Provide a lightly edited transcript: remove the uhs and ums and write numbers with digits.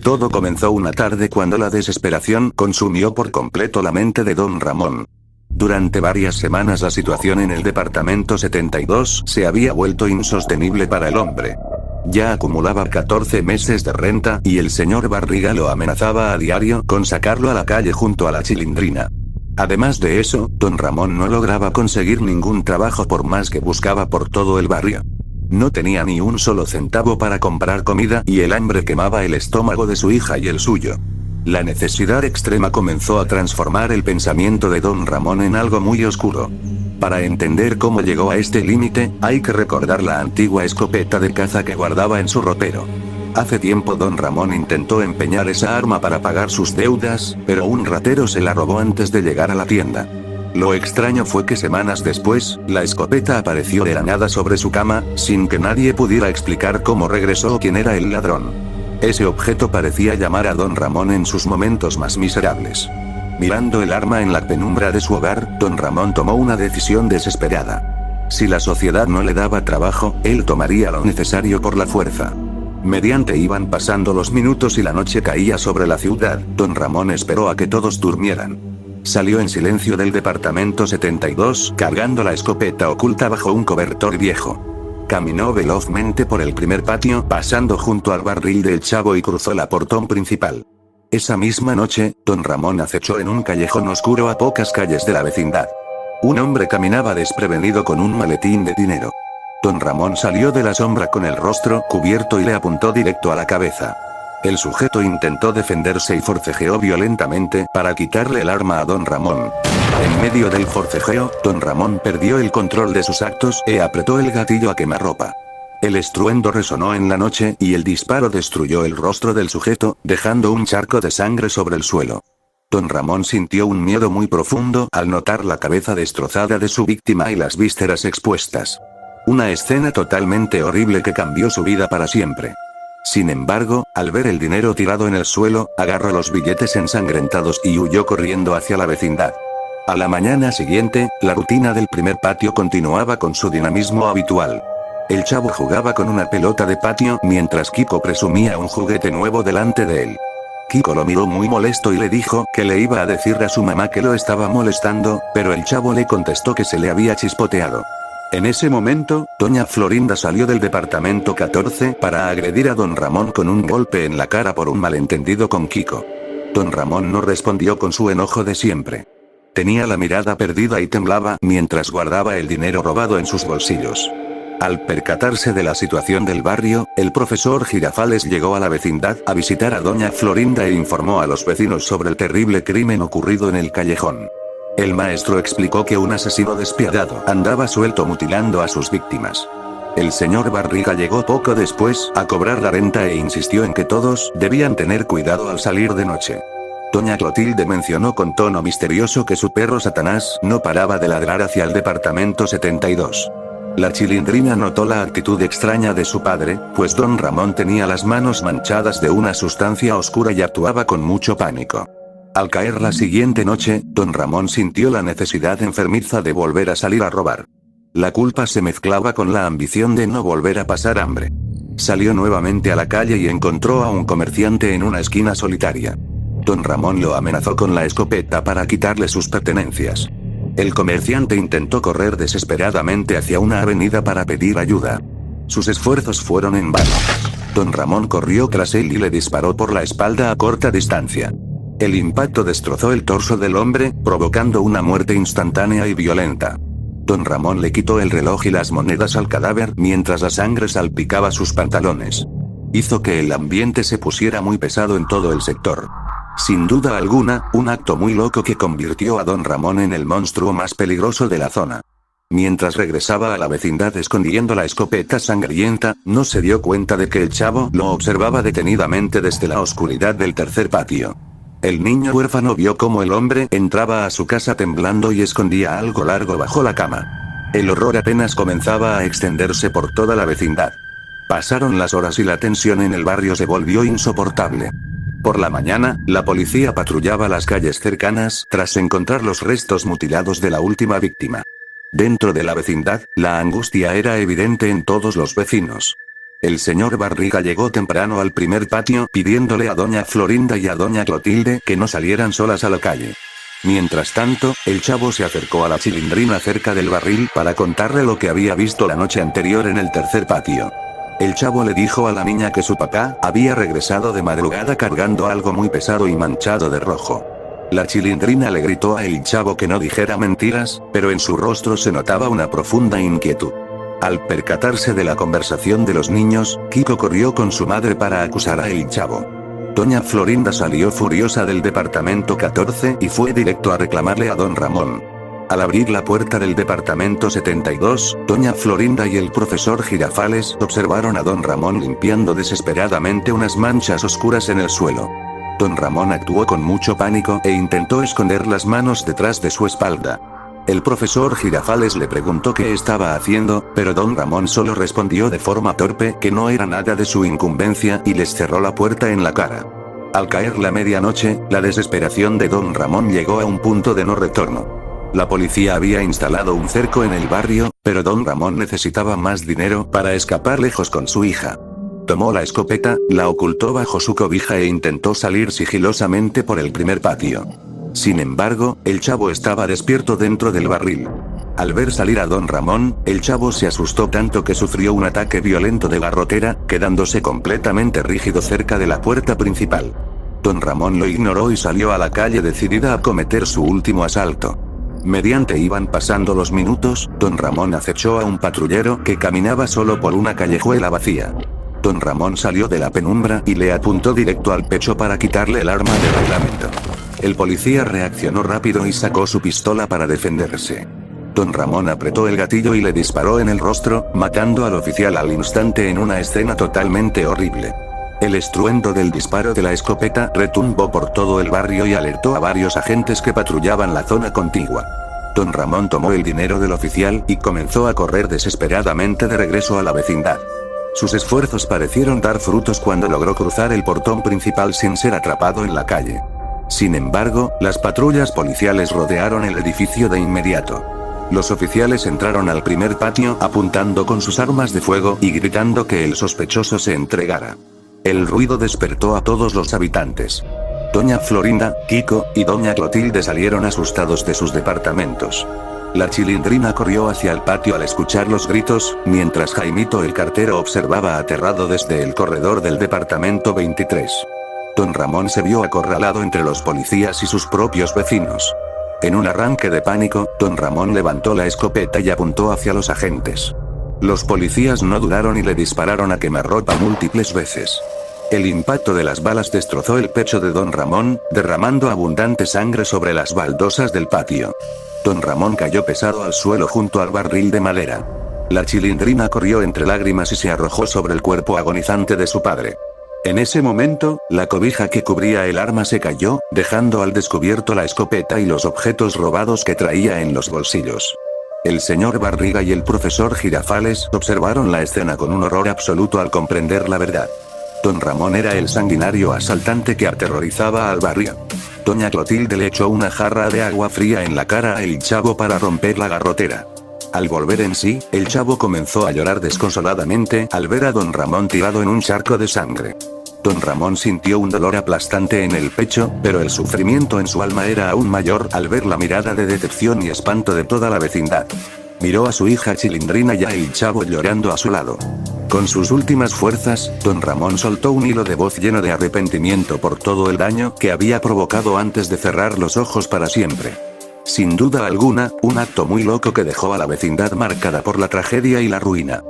Todo comenzó una tarde cuando la desesperación consumió por completo la mente de don Ramón. Durante varias semanas la situación en el departamento 72 se había vuelto insostenible para el hombre. Ya acumulaba 14 meses de renta y el señor Barriga lo amenazaba a diario con sacarlo a la calle junto a la Chilindrina. Además de eso, don Ramón no lograba conseguir ningún trabajo por más que buscaba por todo el barrio. No tenía ni un solo centavo para comprar comida y el hambre quemaba el estómago de su hija y el suyo. La necesidad extrema comenzó a transformar el pensamiento de don Ramón en algo muy oscuro. Para entender cómo llegó a este límite, hay que recordar la antigua escopeta de caza que guardaba en su ropero. Hace tiempo don Ramón intentó empeñar esa arma para pagar sus deudas, pero un ratero se la robó antes de llegar a la tienda. Lo extraño fue que semanas después, la escopeta apareció de la nada sobre su cama, sin que nadie pudiera explicar cómo regresó o quién era el ladrón. Ese objeto parecía llamar a don Ramón en sus momentos más miserables. Mirando el arma en la penumbra de su hogar, don Ramón tomó una decisión desesperada. Si la sociedad no le daba trabajo, él tomaría lo necesario por la fuerza. Mediante iban pasando los minutos y la noche caía sobre la ciudad, don Ramón esperó a que todos durmieran. Salió en silencio del departamento 72, cargando la escopeta oculta bajo un cobertor viejo. Caminó velozmente por el primer patio, pasando junto al barril del Chavo y cruzó la portón principal. Esa misma noche, don Ramón acechó en un callejón oscuro a pocas calles de la vecindad. Un hombre caminaba desprevenido con un maletín de dinero. Don Ramón salió de la sombra con el rostro cubierto y le apuntó directo a la cabeza. El sujeto intentó defenderse y forcejeó violentamente para quitarle el arma a don Ramón. En medio del forcejeo, don Ramón perdió el control de sus actos e apretó el gatillo a quemarropa. El estruendo resonó en la noche y el disparo destruyó el rostro del sujeto, dejando un charco de sangre sobre el suelo. Don Ramón sintió un miedo muy profundo al notar la cabeza destrozada de su víctima y las vísceras expuestas. Una escena totalmente horrible que cambió su vida para siempre. Sin embargo, al ver el dinero tirado en el suelo, agarró los billetes ensangrentados y huyó corriendo hacia la vecindad. A la mañana siguiente, la rutina del primer patio continuaba con su dinamismo habitual. El Chavo jugaba con una pelota de patio mientras Kiko presumía un juguete nuevo delante de él. Kiko lo miró muy molesto y le dijo que le iba a decir a su mamá que lo estaba molestando, pero el Chavo le contestó que se le había chispoteado. En ese momento, doña Florinda salió del departamento 14 para agredir a don Ramón con un golpe en la cara por un malentendido con Kiko. Don Ramón no respondió con su enojo de siempre. Tenía la mirada perdida y temblaba mientras guardaba el dinero robado en sus bolsillos. Al percatarse de la situación del barrio, el profesor Girafales llegó a la vecindad a visitar a doña Florinda e informó a los vecinos sobre el terrible crimen ocurrido en el callejón. El maestro explicó que un asesino despiadado andaba suelto mutilando a sus víctimas. El señor Barriga llegó poco después a cobrar la renta e insistió en que todos debían tener cuidado al salir de noche. Doña Clotilde mencionó con tono misterioso que su perro Satanás no paraba de ladrar hacia el departamento 72. La Chilindrina notó la actitud extraña de su padre, pues don Ramón tenía las manos manchadas de una sustancia oscura y actuaba con mucho pánico. Al caer la siguiente noche, don Ramón sintió la necesidad enfermiza de volver a salir a robar. La culpa se mezclaba con la ambición de no volver a pasar hambre. Salió nuevamente a la calle y encontró a un comerciante en una esquina solitaria. Don Ramón lo amenazó con la escopeta para quitarle sus pertenencias. El comerciante intentó correr desesperadamente hacia una avenida para pedir ayuda. Sus esfuerzos fueron en vano. Don Ramón corrió tras él y le disparó por la espalda a corta distancia. El impacto destrozó el torso del hombre, provocando una muerte instantánea y violenta. Don Ramón le quitó el reloj y las monedas al cadáver mientras la sangre salpicaba sus pantalones. Hizo que el ambiente se pusiera muy pesado en todo el sector. Sin duda alguna, un acto muy loco que convirtió a don Ramón en el monstruo más peligroso de la zona. Mientras regresaba a la vecindad escondiendo la escopeta sangrienta, no se dio cuenta de que el Chavo lo observaba detenidamente desde la oscuridad del tercer patio. El niño huérfano vio cómo el hombre entraba a su casa temblando y escondía algo largo bajo la cama. El horror apenas comenzaba a extenderse por toda la vecindad. Pasaron las horas y la tensión en el barrio se volvió insoportable. Por la mañana, la policía patrullaba las calles cercanas tras encontrar los restos mutilados de la última víctima. Dentro de la vecindad, la angustia era evidente en todos los vecinos. El señor Barriga llegó temprano al primer patio pidiéndole a doña Florinda y a doña Clotilde que no salieran solas a la calle. Mientras tanto, el chavo se acercó a la Chilindrina cerca del barril para contarle lo que había visto la noche anterior en el tercer patio. El chavo le dijo a la niña que su papá había regresado de madrugada cargando algo muy pesado y manchado de rojo. La Chilindrina le gritó a el chavo que no dijera mentiras, pero en su rostro se notaba una profunda inquietud. Al percatarse de la conversación de los niños, Kiko corrió con su madre para acusar a el chavo. Doña Florinda salió furiosa del departamento 14 y fue directo a reclamarle a don Ramón. Al abrir la puerta del departamento 72, doña Florinda y el profesor Girafales observaron a don Ramón limpiando desesperadamente unas manchas oscuras en el suelo. Don Ramón actuó con mucho pánico e intentó esconder las manos detrás de su espalda. El profesor Girafales le preguntó qué estaba haciendo, pero don Ramón solo respondió de forma torpe que no era nada de su incumbencia y les cerró la puerta en la cara. Al caer la medianoche, la desesperación de don Ramón llegó a un punto de no retorno. La policía había instalado un cerco en el barrio, pero don Ramón necesitaba más dinero para escapar lejos con su hija. Tomó la escopeta, la ocultó bajo su cobija e intentó salir sigilosamente por el primer patio. Sin embargo, el chavo estaba despierto dentro del barril. Al ver salir a don Ramón, el chavo se asustó tanto que sufrió un ataque violento de garrotera, quedándose completamente rígido cerca de la puerta principal. Don Ramón lo ignoró y salió a la calle decidida a cometer su último asalto. Mediante iban pasando los minutos, don Ramón acechó a un patrullero que caminaba solo por una callejuela vacía. Don Ramón salió de la penumbra y le apuntó directo al pecho para quitarle el arma de reglamento. El policía reaccionó rápido y sacó su pistola para defenderse. Don Ramón apretó el gatillo y le disparó en el rostro, matando al oficial al instante en una escena totalmente horrible. El estruendo del disparo de la escopeta retumbó por todo el barrio y alertó a varios agentes que patrullaban la zona contigua. Don Ramón tomó el dinero del oficial y comenzó a correr desesperadamente de regreso a la vecindad. Sus esfuerzos parecieron dar frutos cuando logró cruzar el portón principal sin ser atrapado en la calle. Sin embargo, las patrullas policiales rodearon el edificio de inmediato. Los oficiales entraron al primer patio apuntando con sus armas de fuego y gritando que el sospechoso se entregara. El ruido despertó a todos los habitantes. Doña Florinda, Kiko y doña Clotilde salieron asustados de sus departamentos. La Chilindrina corrió hacia el patio al escuchar los gritos, mientras Jaimito el cartero observaba aterrado desde el corredor del departamento 23. Don Ramón se vio acorralado entre los policías y sus propios vecinos. En un arranque de pánico, don Ramón levantó la escopeta y apuntó hacia los agentes. Los policías no dudaron y le dispararon a quemarropa múltiples veces. El impacto de las balas destrozó el pecho de don Ramón, derramando abundante sangre sobre las baldosas del patio. Don Ramón cayó pesado al suelo junto al barril de madera. La Chilindrina corrió entre lágrimas y se arrojó sobre el cuerpo agonizante de su padre. En ese momento, la cobija que cubría el arma se cayó, dejando al descubierto la escopeta y los objetos robados que traía en los bolsillos. El señor Barriga y el profesor Girafales observaron la escena con un horror absoluto al comprender la verdad. Don Ramón era el sanguinario asaltante que aterrorizaba al barrio. Doña Clotilde le echó una jarra de agua fría en la cara a el chavo para romper la garrotera. Al volver en sí, el chavo comenzó a llorar desconsoladamente al ver a don Ramón tirado en un charco de sangre. Don Ramón sintió un dolor aplastante en el pecho, pero el sufrimiento en su alma era aún mayor al ver la mirada de decepción y espanto de toda la vecindad. Miró a su hija Chilindrina y a el chavo llorando a su lado. Con sus últimas fuerzas, don Ramón soltó un hilo de voz lleno de arrepentimiento por todo el daño que había provocado antes de cerrar los ojos para siempre. Sin duda alguna, un acto muy loco que dejó a la vecindad marcada por la tragedia y la ruina.